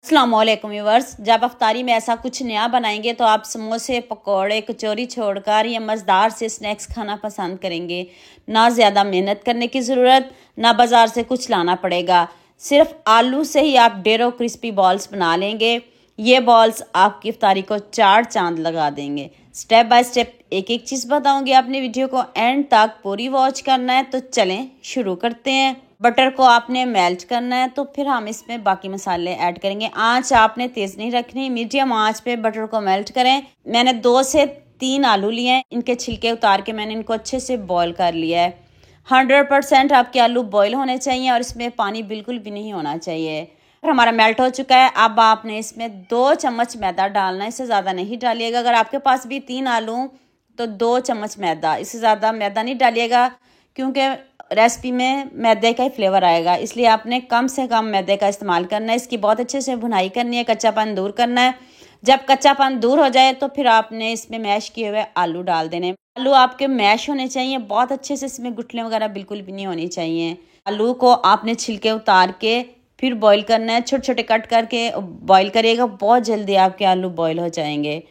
अस्सलामुअलैकुम व्यूअर्स, जब अफ्तारी में ऐसा कुछ नया बनाएंगे तो आप समोसे, पकौड़े, कचौरी छोड़कर ये मज़ेदार से स्नैक्स खाना पसंद करेंगे। ना ज़्यादा मेहनत करने की ज़रूरत, ना बाज़ार से कुछ लाना पड़ेगा। सिर्फ आलू से ही आप ढेरों क्रिस्पी बॉल्स बना लेंगे। ये बॉल्स आपकी इफ्तारी को चार चांद लगा देंगे। स्टेप बाय स्टेप एक एक चीज़ बताऊंगी। आपने वीडियो को एंड तक पूरी वॉच करना है। तो चलें शुरू करते हैं। बटर को आपने मेल्ट करना है, तो फिर हम इसमें बाकी मसाले ऐड करेंगे। आंच आपने तेज़ नहीं रखनी, मीडियम आंच पे बटर को मेल्ट करें। मैंने 2 से 3 आलू लिए हैं, इनके छिलके उतार के मैंने इनको अच्छे से बॉईल कर लिया है। 100% आपके आलू बॉईल होने चाहिए और इसमें पानी बिल्कुल भी नहीं होना चाहिए। हमारा मेल्ट हो चुका है। अब आपने इसमें 2 चम्मच मैदा डालना है, इससे ज़्यादा नहीं डालिएगा। अगर आपके पास भी 3 आलू तो 2 चम्मच मैदा, इससे ज़्यादा मैदा नहीं डालिएगा क्योंकि रेसिपी में मैदे का ही फ्लेवर आएगा, इसलिए आपने कम से कम मैदे का इस्तेमाल करना है। इसकी बहुत अच्छे से भुनाई करनी है, कच्चापन दूर करना है। जब कच्चापन दूर हो जाए तो फिर आपने इसमें मैश किए हुए आलू डाल देने। आलू आपके मैश होने चाहिए, बहुत अच्छे से, इसमें गुठली वगैरह बिल्कुल भी नहीं होनी चाहिए। आलू को आपने छिलके उतार के फिर बॉईल करना है, छोटे छोटे कट करके बॉईल करिएगा, बहुत जल्दी आपके आलू बॉईल हो जाएंगे।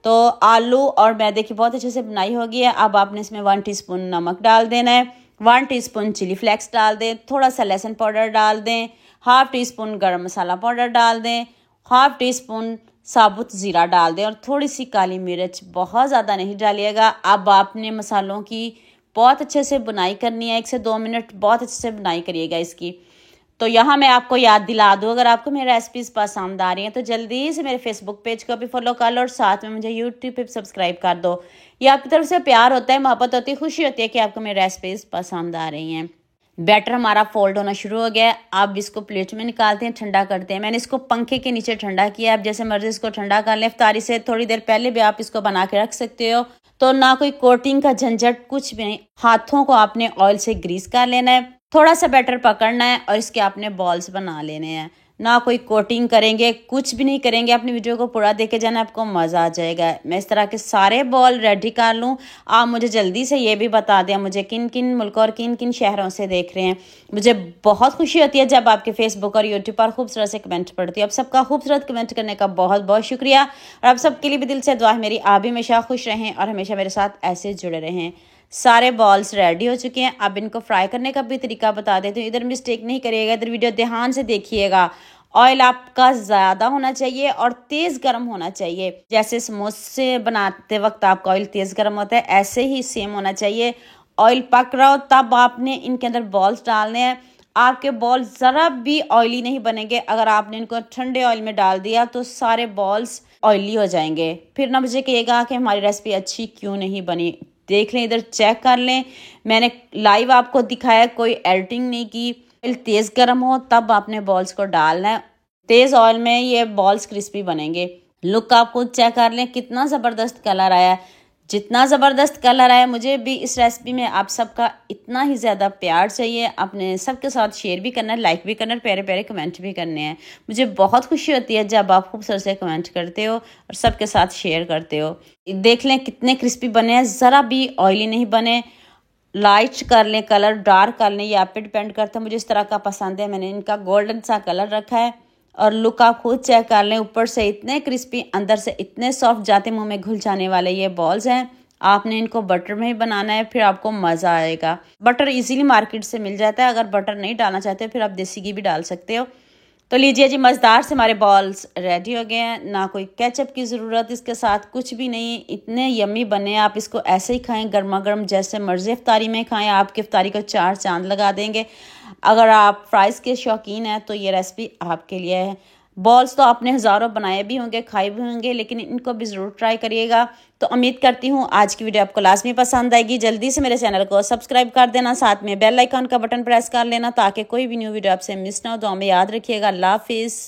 तो आलू और मैदे की बहुत अच्छे से बुनाई हो गई है। अब आपने इसमें 1 टीस्पून नमक डाल देना है, 1 टीस्पून चिली फ्लेक्स डाल दें, थोड़ा सा लहसुन पाउडर डाल दें, 1/2 टीस्पून गरम मसाला पाउडर डाल दें, 1/2 टीस्पून साबुत ज़ीरा डाल दें और थोड़ी सी काली मिर्च, बहुत ज़्यादा नहीं डालिएगा। अब आपने मसालों की बहुत अच्छे से बुनाई करनी है, 1 से 2 मिनट बहुत अच्छे से बुनाई करिएगा इसकी। तो यहाँ मैं आपको याद दिला दूँ, अगर आपको मेरी रेसिपीज़ पसंद आ रही हैं तो जल्दी से मेरे फेसबुक पेज को भी फॉलो कर लो और साथ में मुझे यूट्यूब पे सब्सक्राइब कर दो। ये आपकी तरफ से प्यार होता है, मोहब्बत होती है, खुशी होती है कि आपको मेरी रेसिपीज़ पसंद आ रही हैं। बैटर हमारा फोल्ड होना शुरू हो गया है। अब इसको प्लेट में निकालते हैं, ठंडा करते हैं। मैंने इसको पंखे के नीचे ठंडा किया है। आप जैसे मर्जी इसको ठंडा कर लें। इफ्तारी से थोड़ी देर पहले भी आप इसको बना के रख सकते हो। तो ना कोई कोटिंग का झंझट, कुछ भी नहीं। हाथों को आपने ऑयल से ग्रीस कर लेना है, थोड़ा सा बैटर पकड़ना है और इसके आपने बॉल्स बना लेने हैं। ना कोई कोटिंग करेंगे, कुछ भी नहीं करेंगे। अपनी वीडियो को पूरा देखे जाना, आपको मज़ा आ जाएगा। मैं इस तरह के सारे बॉल रेडी कर लूँ। आप मुझे जल्दी से ये भी बता दें मुझे किन किन मुल्कों और किन किन शहरों से देख रहे हैं। मुझे बहुत खुशी होती है जब आपके फेसबुक और यूट्यूब पर खूबसूरत से कमेंट पढ़ती हूँ। आप सबका खूबसूरत कमेंट करने का बहुत बहुत शुक्रिया और आप सबके लिए भी दिल से दुआ है मेरी, आप भी हमेशा खुश रहें और हमेशा मेरे साथ ऐसे जुड़े रहें। सारे बॉल्स रेडी हो चुके हैं। अब इनको फ्राई करने का भी तरीका बता देती हूँ। इधर मिस्टेक नहीं करिएगा, इधर वीडियो ध्यान से देखिएगा। ऑयल आपका ज़्यादा होना चाहिए और तेज़ गर्म होना चाहिए। जैसे समोसे बनाते वक्त आपका ऑयल तेज़ गर्म होता है, ऐसे ही सेम होना चाहिए। ऑयल पक रहा हो तब आपने इनके अंदर बॉल्स डालने हैं। आपके बॉल ज़रा भी ऑयली नहीं बनेंगे। अगर आपने इनको ठंडे ऑयल में डाल दिया तो सारे बॉल्स ऑयली हो जाएंगे। फिर ना मुझे कहिएगा कि हमारी रेसिपी अच्छी क्यों नहीं बनी। देख लें, इधर चेक कर लें। मैंने लाइव आपको दिखाया, कोई एडिटिंग नहीं की। ऑयल तेज़ गर्म हो तब आपने बॉल्स को डालना है। तेज़ ऑयल में ये बॉल्स क्रिस्पी बनेंगे। लुक आप खुद चेक कर लें, कितना ज़बरदस्त कलर आया है। जितना ज़बरदस्त कलर आया, मुझे भी इस रेसिपी में आप सबका इतना ही ज़्यादा प्यार चाहिए। अपने सबके साथ शेयर भी करना है, लाइक भी करना है, प्यारे प्यारे कमेंट भी करने हैं। मुझे बहुत खुशी होती है जब आप खूबसूरत से कमेंट करते हो और सबके साथ शेयर करते हो। देख लें कितने क्रिस्पी बने हैं, ज़रा भी ऑयली नहीं बने। लाइट कर लें कलर, डार्क कर लें, ये आप पे डिपेंड करता है। मुझे इस तरह का पसंद है, मैंने इनका गोल्डन सा कलर रखा है। और लुक आप खुद चेक कर लें, ऊपर से इतने क्रिस्पी, अंदर से इतने सॉफ्ट, जाते मुंह में घुल जाने वाले ये बॉल्स हैं। आपने इनको बटर में ही बनाना है, फिर आपको मज़ा आएगा। बटर इजीली मार्केट से मिल जाता है। अगर बटर नहीं डालना चाहते फिर आप देसी घी भी डाल सकते हो। तो लीजिए जी, मज़ेदार से हमारे बॉल्स रेडी हो गए हैं। ना कोई केचप की ज़रूरत, इसके साथ कुछ भी नहीं, इतने यम्मी बने। आप इसको ऐसे ही खाएं, गर्मा गर्म, जैसे मर्ज़ी इफ्तारी में खाएं। आपकी इफ्तारी को चार चांद लगा देंगे। अगर आप फ्राइज़ के शौकीन हैं तो ये रेसिपी आपके लिए है। बॉल्स तो आपने हज़ारों बनाए भी होंगे, खाए भी होंगे, लेकिन इनको भी ज़रूर ट्राई करिएगा। तो उम्मीद करती हूँ आज की वीडियो आपको लाजमी पसंद आएगी। जल्दी से मेरे चैनल को सब्सक्राइब कर देना, साथ में बेल आइकन का बटन प्रेस कर लेना ताकि कोई भी न्यू वीडियो आपसे मिस ना हो। तो हमें याद रखिएगा। अल्लाह हाफिज़।